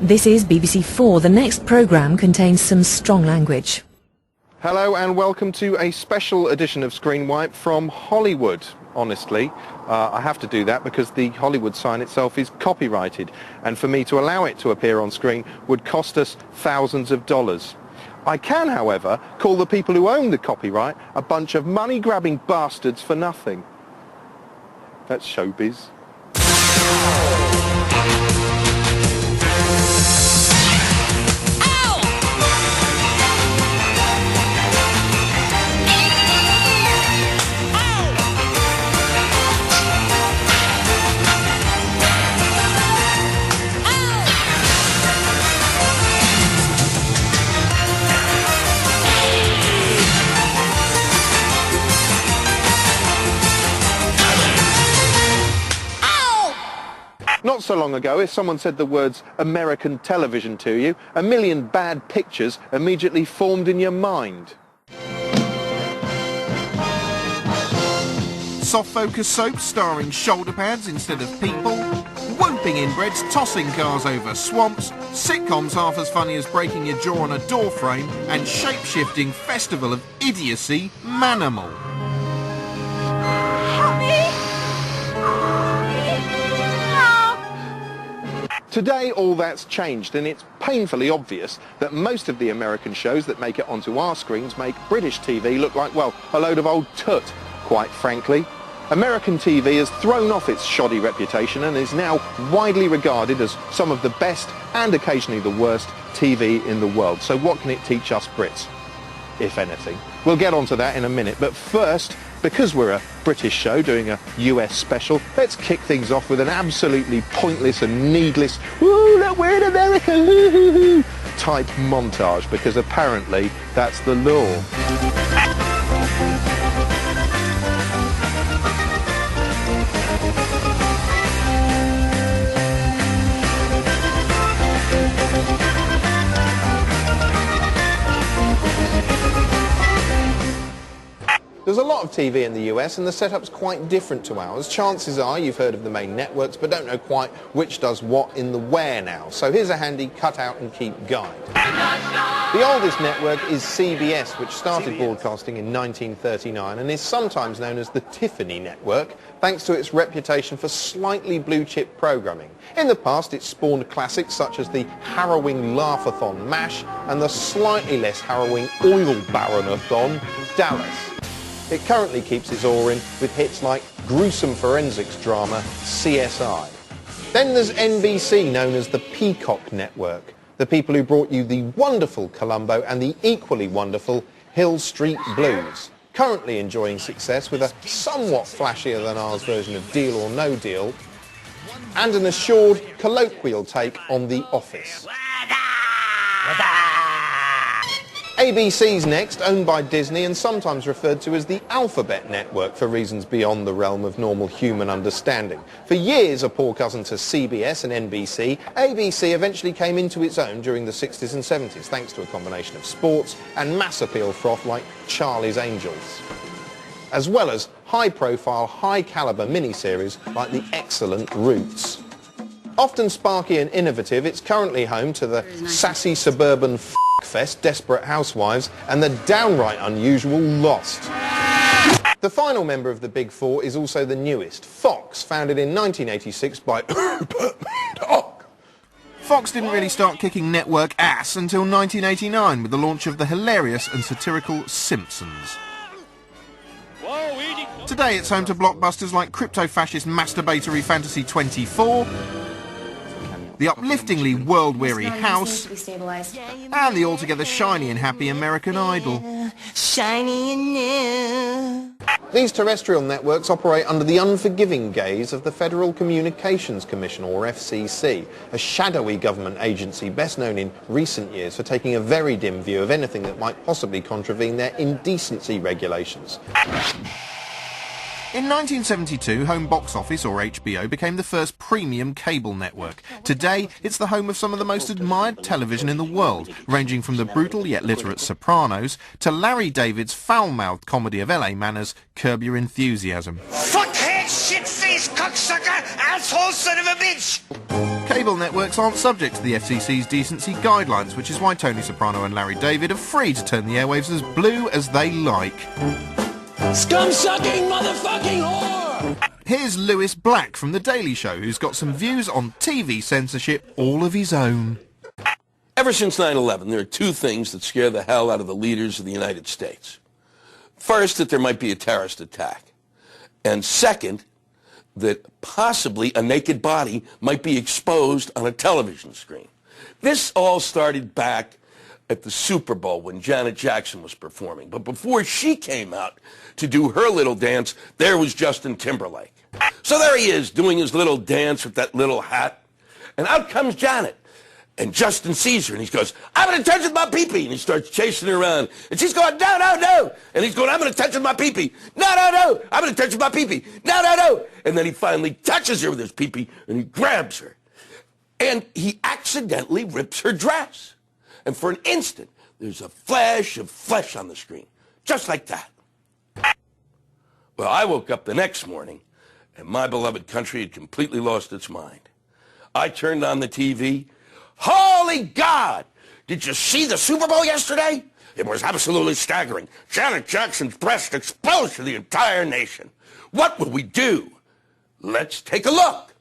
This is BBC4. The next programme contains some strong language. Hello and welcome to a special edition of Screenwipe from Hollywood. Honestly, I have to do that because the Hollywood sign itself is copyrighted, and for me to allow it to appear on screen would cost us thousands of dollars. I can, however, call the people who own the copyright a bunch of money-grabbing bastards for nothing. That's showbiz. Not so long ago, if someone said the words American television to you, a million bad pictures immediately formed in your mind. Soft focus soaps starring shoulder pads instead of people, whooping inbreds tossing cars over swamps, sitcoms half as funny as breaking your jaw on a door frame, and shape-shifting festival of idiocy, Manimal. Today all that's changed, and it's painfully obvious that most of the American shows that make it onto our screens make British TV look like, well, a load of old tut, quite frankly. American TV has thrown off its shoddy reputation and is now widely regarded as some of the best and occasionally the worst TV in the world. So what can it teach us Brits, if anything? We'll get onto that in a minute, but first, because we're a British show doing a US special, let's kick things off with an absolutely pointless and needless "Woo, look, we're in America, hoo, hoo, hoo," type montage, because apparently that's the law. There's a lot of TV in the US and the setup's quite different to ours. Chances are you've heard of the main networks but don't know quite which does what in the where now. So here's a handy cut out and keep guide. The oldest network is CBS, which started broadcasting in 1939 and is sometimes known as the Tiffany Network, thanks to its reputation for slightly blue-chip programming. In the past, it spawned classics such as the harrowing Laugh-a-thon MASH and the slightly less harrowing Oil Baron-a-thon Dallas. It currently keeps its oar in with hits like gruesome forensics drama CSI. Then there's NBC, known as the Peacock Network, the people who brought you the wonderful Columbo and the equally wonderful Hill Street Blues. Currently enjoying success with a somewhat flashier than ours version of Deal or No Deal, and an assured colloquial take on The Office. ABC's next, owned by Disney and sometimes referred to as the Alphabet Network for reasons beyond the realm of normal human understanding. For years a poor cousin to CBS and NBC, ABC eventually came into its own during the 60s and 70s thanks to a combination of sports and mass appeal froth like Charlie's Angels, as well as high-profile, high-caliber miniseries like the excellent Roots. Often sparky and innovative, it's currently home to the sassy suburban fest Desperate Housewives and the downright unusual Lost. The final member of the Big Four is also the newest, Fox, founded in 1986 by Fox didn't really start kicking network ass until 1989 with the launch of the hilarious and satirical Simpsons. Today it's home to blockbusters like crypto-fascist masturbatory fantasy 24, the upliftingly world-weary House, and the altogether shiny and happy American Idol. Shiny and new. These terrestrial networks operate under the unforgiving gaze of the Federal Communications Commission, or FCC, a shadowy government agency best known in recent years for taking a very dim view of anything that might possibly contravene their indecency regulations. In 1972, Home Box Office, or HBO, became the first premium cable network. Today, it's the home of some of the most admired television in the world, ranging from the brutal yet literate Sopranos to Larry David's foul-mouthed comedy of LA manners, Curb Your Enthusiasm. Fuckhead, shit-faced, cocksucker, asshole son of a bitch! Cable networks aren't subject to the FCC's decency guidelines, which is why Tony Soprano and Larry David are free to turn the airwaves as blue as they like. Scum-sucking motherfucking whore! Here's Lewis Black from The Daily Show, who's got some views on TV censorship all of his own. Ever since 9/11, there are two things that scare the hell out of the leaders of the United States. First, that there might be a terrorist attack. And second, that possibly a naked body might be exposed on a television screen. This all started back at the Super Bowl when Janet Jackson was performing. But before she came out to do her little dance, there was Justin Timberlake. So there he is doing his little dance with that little hat. And out comes Janet. And Justin sees her and he goes, I'm going to touch with my pee-pee. And he starts chasing her around. And she's going, no, no, no. And he's going, I'm going to touch with my pee-pee. No, no, no. I'm going to touch with my pee-pee. No, no, no. And then he finally touches her with his pee-pee and he grabs her. And he accidentally rips her dress. And for an instant, there's a flash of flesh on the screen. Just like that. Well, I woke up the next morning and my beloved country had completely lost its mind. I turned on the TV. Holy God! Did you see the Super Bowl yesterday? It was absolutely staggering. Janet Jackson's breast exposed to the entire nation. What will we do? Let's take a look.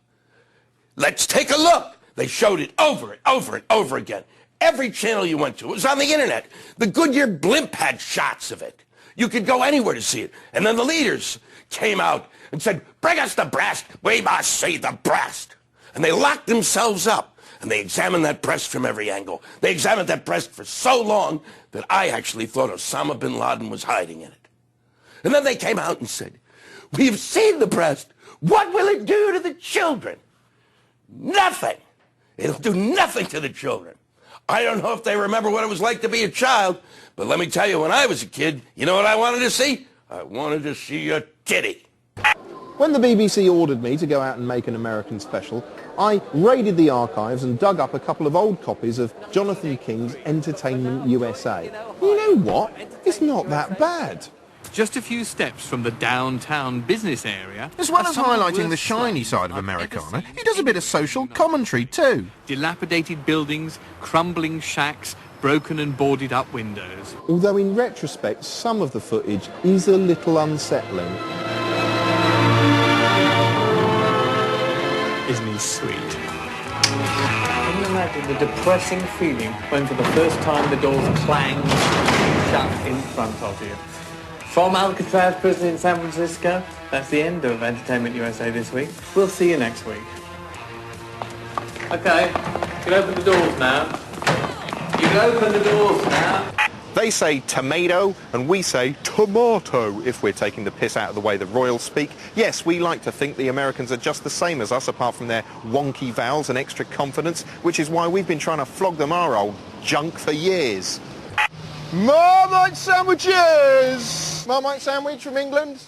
Let's take a look. They showed it over and over and over again. Every channel you went to, it was on the internet. The Goodyear blimp had shots of it. You could go anywhere to see it. And then the leaders came out and said, bring us the breast. We must see the breast. And they locked themselves up. And they examined that breast from every angle. They examined that breast for so long that I actually thought Osama bin Laden was hiding in it. And then they came out and said, we've seen the breast. What will it do to the children? Nothing. It'll do nothing to the children. I don't know if they remember what it was like to be a child, but let me tell you, when I was a kid, you know what I wanted to see? I wanted to see a titty. When the BBC ordered me to go out and make an American special, I raided the archives and dug up a couple of old copies of Jonathan King's Entertainment USA. You know what? It's not that bad. Just a few steps from the downtown business area. As well as highlighting the shiny side of Americana, he does a bit of social commentary too. Dilapidated buildings, crumbling shacks, broken and boarded up windows. Although in retrospect, some of the footage is a little unsettling. Isn't he sweet? Can you imagine the depressing feeling when for the first time the doors clanged shut in front of you? From Alcatraz prison in San Francisco, that's the end of Entertainment USA this week. We'll see you next week. Okay, you can open the doors now. You can open the doors now. They say tomato and we say tomato if we're taking the piss out of the way the royals speak. Yes, we like to think the Americans are just the same as us apart from their wonky vowels and extra confidence, which is why we've been trying to flog them our old junk for years. Marmite sandwiches! Marmite sandwich from England?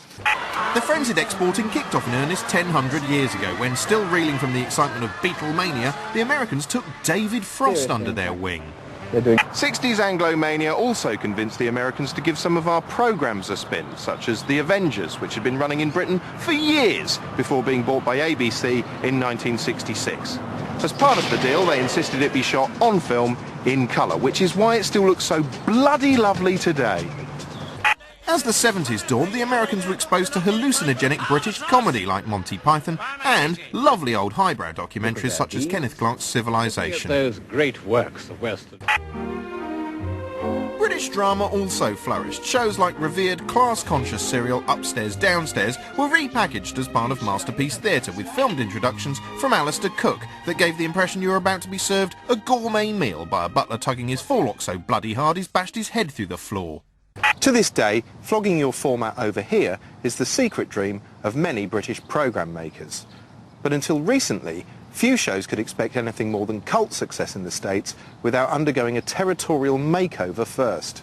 The frenzied exporting kicked off in earnest 100 years ago when, still reeling from the excitement of Beatlemania, the Americans took David Frost under their wing. 60s Anglo-mania also convinced the Americans to give some of our programmes a spin, such as The Avengers, which had been running in Britain for years before being bought by ABC in 1966. As part of the deal, they insisted it be shot on film in colour, which is why it still looks so bloody lovely today. As the 70s dawned, the Americans were exposed to hallucinogenic British comedy like Monty Python and lovely old highbrow documentaries such as Kenneth Clarke's Civilization. Those great works of Western. British drama also flourished. Shows like revered class-conscious serial Upstairs Downstairs were repackaged as part of masterpiece theatre with filmed introductions from Alistair Cook that gave the impression you were about to be served a gourmet meal by a butler tugging his forelock so bloody hard he's bashed his head through the floor. To this day, flogging your format over here is the secret dream of many British programme makers. But until recently, few shows could expect anything more than cult success in the States without undergoing a territorial makeover first.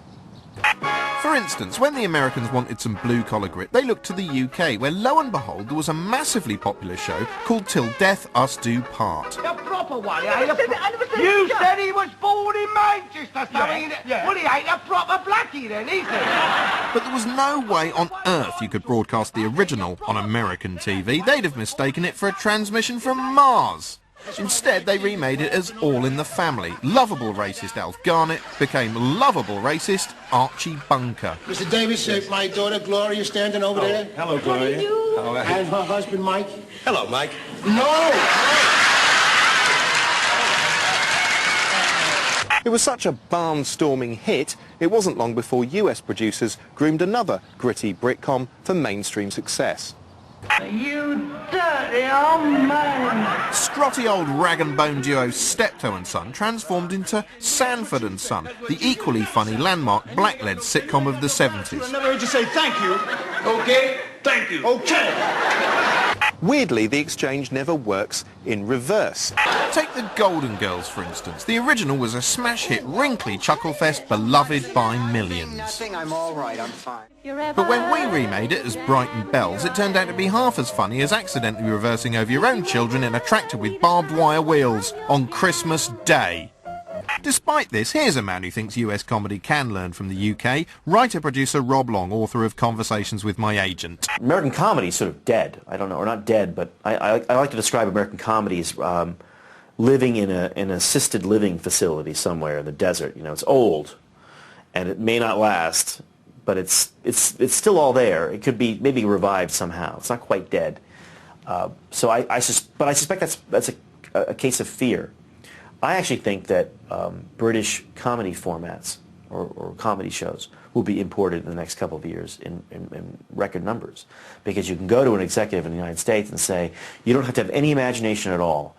For instance, when the Americans wanted some blue-collar grit, they looked to the UK, where lo and behold there was a massively popular show called Till Death Us Do Part. A proper one, You said he was born in Manchester, so well, he ain't a proper blackie then, is he? But there was no way on earth you could broadcast the original on American TV. They'd have mistaken it for a transmission from Mars. Instead, they remade it as All in the Family. Lovable racist Alf Garnett became lovable racist Archie Bunker. Mr. Davis, my daughter Gloria standing over there. Hello, Gloria. And her husband Mike. Hello, Mike. No! It was such a barnstorming hit, it wasn't long before US producers groomed another gritty Britcom for mainstream success. You dirty old man. Scrotty old rag and bone duo Steptoe and Son transformed into Sanford and Son, the equally funny landmark black-led sitcom of the 70s. I never heard you say thank you. Okay? Thank you. Okay. Weirdly, the exchange never works in reverse. Take the Golden Girls, for instance. The original was a smash hit, wrinkly chuckle-fest beloved by millions. Nothing, I'm all right, I'm fine. But when we remade it as Brighton Bells, it turned out to be half as funny as accidentally reversing over your own children in a tractor with barbed wire wheels on Christmas Day. Despite this, here's a man who thinks US comedy can learn from the UK, writer-producer Rob Long, author of Conversations with My Agent. American comedy is sort of dead. I don't know, or not dead, but I like to describe American comedy as living in an assisted living facility somewhere in the desert. You know, it's old, and it may not last, but it's still all there. It could be maybe revived somehow. It's not quite dead. But I suspect that's a case of fear. I actually think that British comedy formats or comedy shows will be imported in the next couple of years in record numbers, because you can go to an executive in the United States and say, you don't have to have any imagination at all.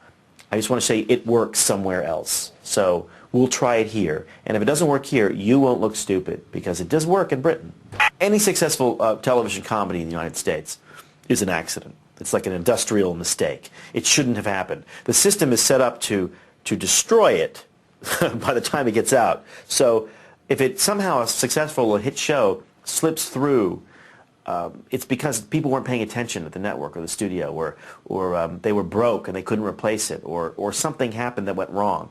I just want to say it works somewhere else. So we'll try it here. And if it doesn't work here, you won't look stupid, because it does work in Britain. Any successful television comedy in the United States is an accident. It's like an industrial mistake. It shouldn't have happened. The system is set up to destroy it by the time it gets out. So if it somehow a successful hit show slips through, it's because people weren't paying attention at the network or the studio, or they were broke and they couldn't replace it, or something happened that went wrong.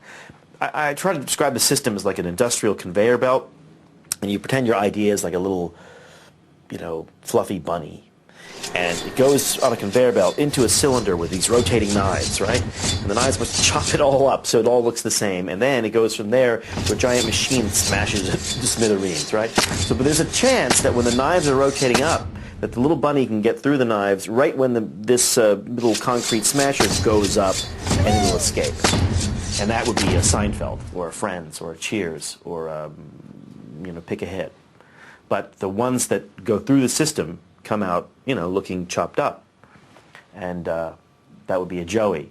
I try to describe the system as like an industrial conveyor belt, and you pretend your idea is like a little, fluffy bunny. And it goes on a conveyor belt into a cylinder with these rotating knives, right? And the knives must chop it all up so it all looks the same. And then it goes from there to a giant machine smashes it to smithereens, right? But there's a chance that when the knives are rotating up, that the little bunny can get through the knives right when this little concrete smasher goes up, and it'll escape. And that would be a Seinfeld or a Friends or a Cheers or, Pick a Hit. But the ones that go through the system come out, looking chopped up. And that would be a Joey.